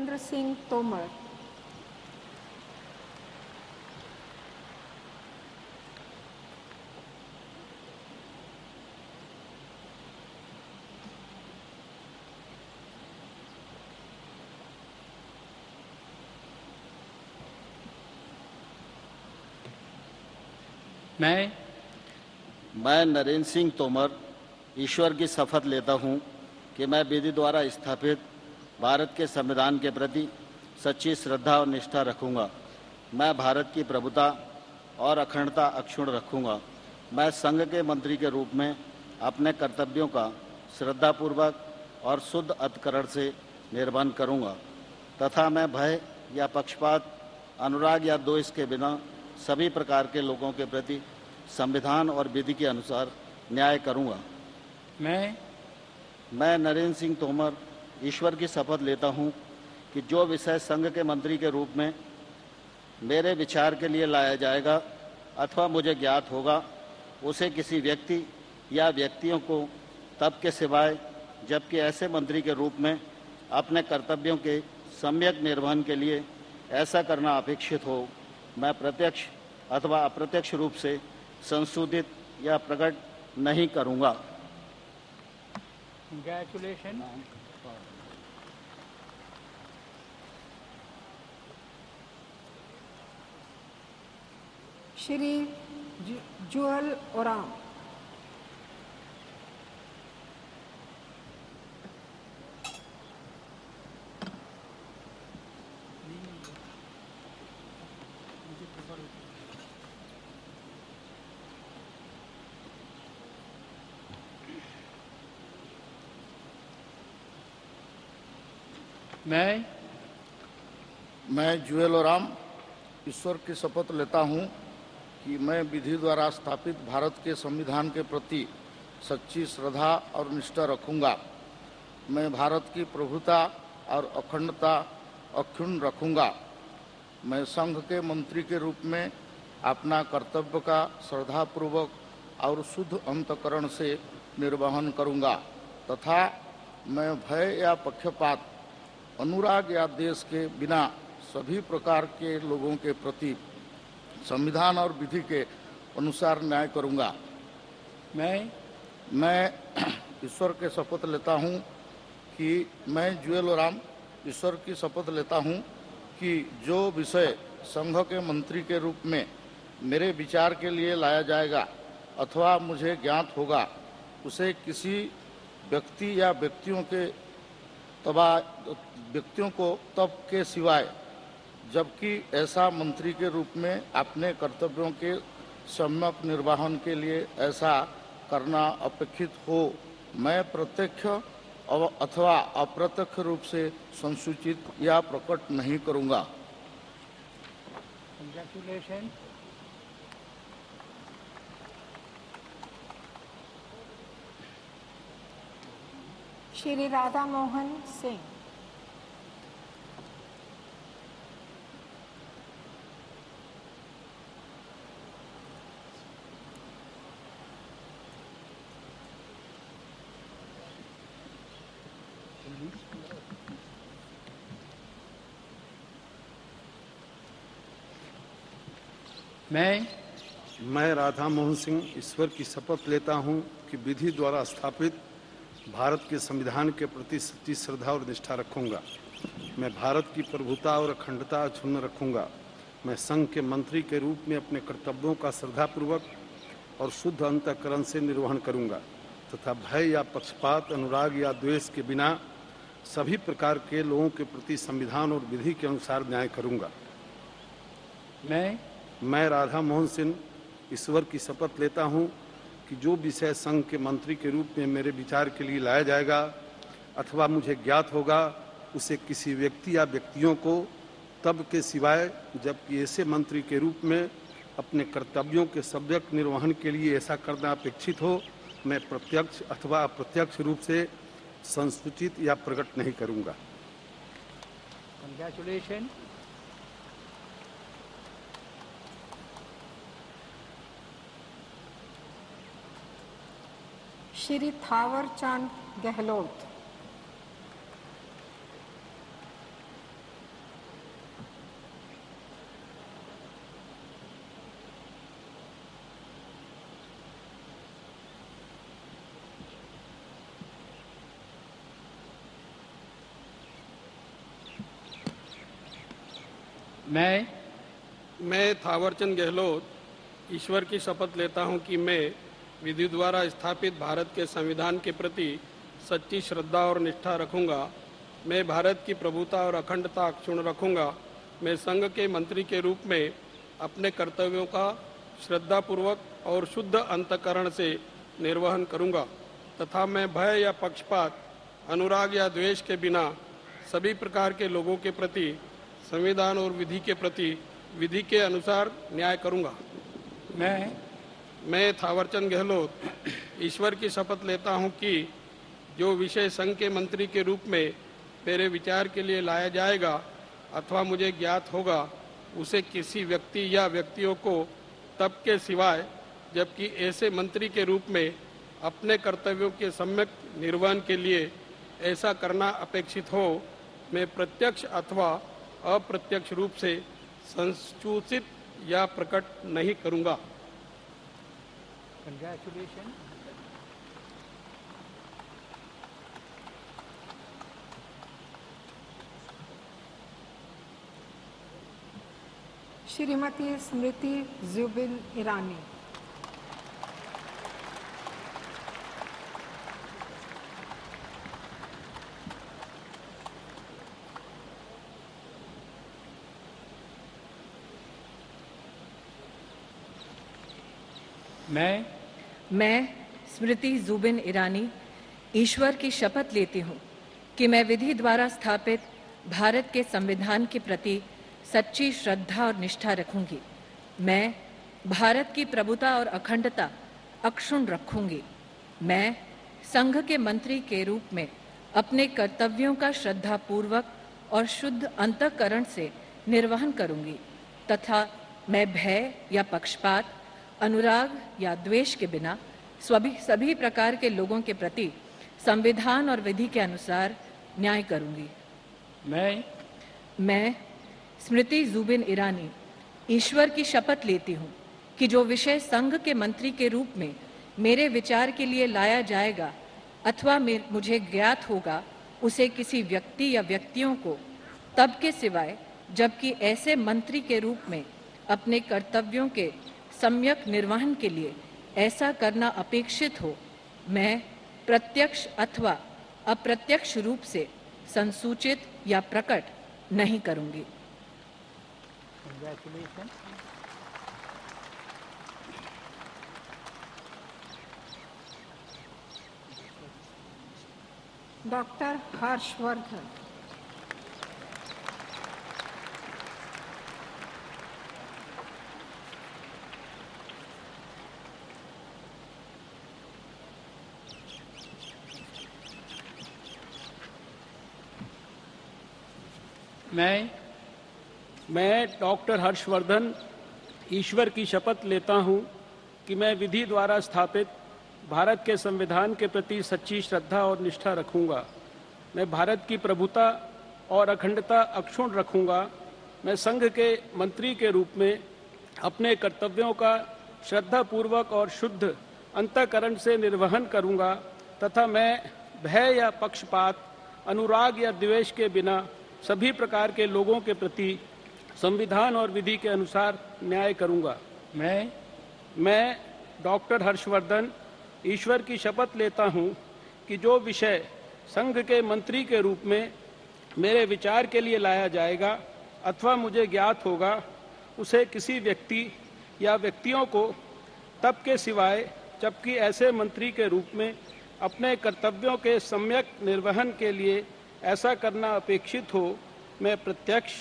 नरेंद्र सिंह तोमर। मैं नरेंद्र सिंह तोमर ईश्वर की शपथ लेता हूं कि मैं विधि द्वारा स्थापित भारत के संविधान के प्रति सच्ची श्रद्धा और निष्ठा रखूंगा। मैं भारत की प्रभुता और अखंडता अक्षुण्ण रखूंगा। मैं संघ के मंत्री के रूप में अपने कर्तव्यों का श्रद्धापूर्वक और शुद्ध अंतःकरण से निर्वहन करूंगा तथा मैं भय या पक्षपात, अनुराग या द्वेष के बिना सभी प्रकार के लोगों के प्रति संविधान और विधि के अनुसार न्याय करूंगा। मैं नरेंद्र सिंह तोमर ईश्वर की शपथ लेता हूं कि जो विषय संघ के मंत्री के रूप में मेरे विचार के लिए लाया जाएगा अथवा मुझे ज्ञात होगा, उसे किसी व्यक्ति या व्यक्तियों को तब के सिवाय जबकि ऐसे मंत्री के रूप में अपने कर्तव्यों के सम्यक निर्वहन के लिए ऐसा करना अपेक्षित हो, मैं प्रत्यक्ष अथवा अप्रत्यक्ष रूप से संशोधित या प्रकट नहीं करूंगा। Congratulations. श्री जुअल ओराम। मैं जुएल ओराम ईश्वर की शपथ लेता हूं कि मैं विधि द्वारा स्थापित भारत के संविधान के प्रति सच्ची श्रद्धा और निष्ठा रखूंगा। मैं भारत की प्रभुता और अखंडता अक्षुण्ण रखूंगा। मैं संघ के मंत्री के रूप में अपना कर्तव्य का श्रद्धापूर्वक और शुद्ध अंतःकरण से निर्वहन करूंगा तथा मैं भय या पक्षपात, अनुराग या द्वेष के बिना सभी प्रकार के लोगों के प्रति संविधान और विधि के अनुसार न्याय करूंगा। मैं ईश्वर के शपथ लेता हूं कि मैं जुएल ओराम ईश्वर की शपथ लेता हूं कि जो विषय संघ के मंत्री के रूप में मेरे विचार के लिए लाया जाएगा अथवा मुझे ज्ञात होगा, उसे किसी व्यक्ति या व्यक्तियों को तब के सिवाय जबकि ऐसा मंत्री के रूप में अपने कर्तव्यों के सम्यक निर्वहन के लिए ऐसा करना अपेक्षित हो, मैं प्रत्यक्ष अथवा अप्रत्यक्ष रूप से संसूचित या प्रकट नहीं करूंगा। Congratulations. श्री राधा मोहन सिंह। मैं राधा मोहन सिंह ईश्वर की शपथ लेता हूं कि विधि द्वारा स्थापित भारत के संविधान के प्रति सच्ची श्रद्धा और निष्ठा रखूंगा। मैं भारत की प्रभुता और अखंडता अक्षुण्ण रखूंगा। मैं संघ के मंत्री के रूप में अपने कर्तव्यों का श्रद्धापूर्वक और शुद्ध अंतःकरण से निर्वहन करूंगा तथा भय या पक्षपात, अनुराग या द्वेष के बिना सभी प्रकार के लोगों के प्रति संविधान और विधि के अनुसार न्याय करूंगा। मैं राधा मोहन सिंह ईश्वर की शपथ लेता हूं कि जो विषय संघ के मंत्री के रूप में मेरे विचार के लिए लाया जाएगा अथवा मुझे ज्ञात होगा, उसे किसी व्यक्ति या व्यक्तियों को तब के सिवाय जबकि ऐसे मंत्री के रूप में अपने कर्तव्यों के सम्यक निर्वहन के लिए ऐसा करना अपेक्षित हो, मैं प्रत्यक्ष अथवा अप्रत्यक्ष रूप से संसूचित या प्रकट नहीं करूंगा। Congratulations. श्री थावर चंद गहलोत। मैं थावरचंद गहलोत ईश्वर की शपथ लेता हूं कि मैं विधि द्वारा स्थापित भारत के संविधान के प्रति सच्ची श्रद्धा और निष्ठा रखूंगा। मैं भारत की प्रभुता और अखंडता अक्षुण्ण रखूंगा। मैं संघ के मंत्री के रूप में अपने कर्तव्यों का श्रद्धापूर्वक और शुद्ध अंतःकरण से निर्वहन करूंगा तथा मैं भय या पक्षपात, अनुराग या द्वेष के बिना सभी प्रकार के लोगों के प्रति संविधान और विधि के प्रति विधि के अनुसार न्याय करूंगा। मैं थावरचंद गहलोत ईश्वर की शपथ लेता हूं कि जो विषय संघ के मंत्री के रूप में मेरे विचार के लिए लाया जाएगा अथवा मुझे ज्ञात होगा, उसे किसी व्यक्ति या व्यक्तियों को तब के सिवाय जबकि ऐसे मंत्री के रूप में अपने कर्तव्यों के सम्यक निर्वहन के लिए ऐसा करना अपेक्षित हो, मैं प्रत्यक्ष अथवा अप्रत्यक्ष रूप से संसूचित या प्रकट नहीं करूंगा। Congratulations. श्रीमती स्मृति जुबिन ईरानी। मैं स्मृति जुबिन ईरानी ईश्वर की शपथ लेती हूँ कि मैं विधि द्वारा स्थापित भारत के संविधान के प्रति सच्ची श्रद्धा और निष्ठा रखूंगी। मैं भारत की प्रभुता और अखंडता अक्षुण्ण रखूंगी। मैं संघ के मंत्री के रूप में अपने कर्तव्यों का श्रद्धापूर्वक और शुद्ध अंतःकरण से निर्वहन करूंगी तथा मैं भय या पक्षपात, अनुराग या द्वेष के बिना सभी प्रकार के लोगों के प्रति संविधान और विधि के अनुसार न्याय करूंगी। मैं स्मृति जुबिन ईरानी ईश्वर की शपथ लेती हूँ कि जो विषय संघ के मंत्री के रूप में मेरे विचार के लिए लाया जाएगा अथवा मुझे ज्ञात होगा, उसे किसी व्यक्ति या व्यक्तियों को तब के सिवाय जबकि ऐसे मंत्री के रूप में अपने कर्तव्यों के सम्यक निर्वहन के लिए ऐसा करना अपेक्षित हो, मैं प्रत्यक्ष अथवा अप्रत्यक्ष रूप से संसूचित या प्रकट नहीं करूंगी। Congratulations. डॉक्टर हर्षवर्धन। मैं डॉक्टर हर्षवर्धन ईश्वर की शपथ लेता हूं कि मैं विधि द्वारा स्थापित भारत के संविधान के प्रति सच्ची श्रद्धा और निष्ठा रखूंगा। मैं भारत की प्रभुता और अखंडता अक्षुण्ण रखूंगा। मैं संघ के मंत्री के रूप में अपने कर्तव्यों का श्रद्धापूर्वक और शुद्ध अंतःकरण से निर्वहन करूंगा तथा मैं भय या पक्षपात, अनुराग या द्वेष के बिना सभी प्रकार के लोगों के प्रति संविधान और विधि के अनुसार न्याय करूंगा। मैं डॉक्टर हर्षवर्धन ईश्वर की शपथ लेता हूं कि जो विषय संघ के मंत्री के रूप में मेरे विचार के लिए लाया जाएगा अथवा मुझे ज्ञात होगा, उसे किसी व्यक्ति या व्यक्तियों को तब के सिवाय जबकि ऐसे मंत्री के रूप में अपने कर्तव्यों के सम्यक निर्वहन के लिए ऐसा करना अपेक्षित हो, मैं प्रत्यक्ष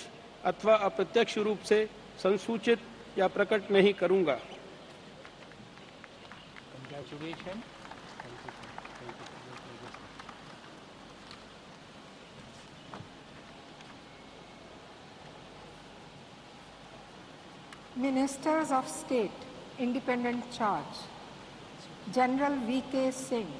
अथवा अप्रत्यक्ष रूप से संसूचित या प्रकट नहीं करूंगा। Congratulations. Ministers of State, Independent Charge, General V.K. Singh,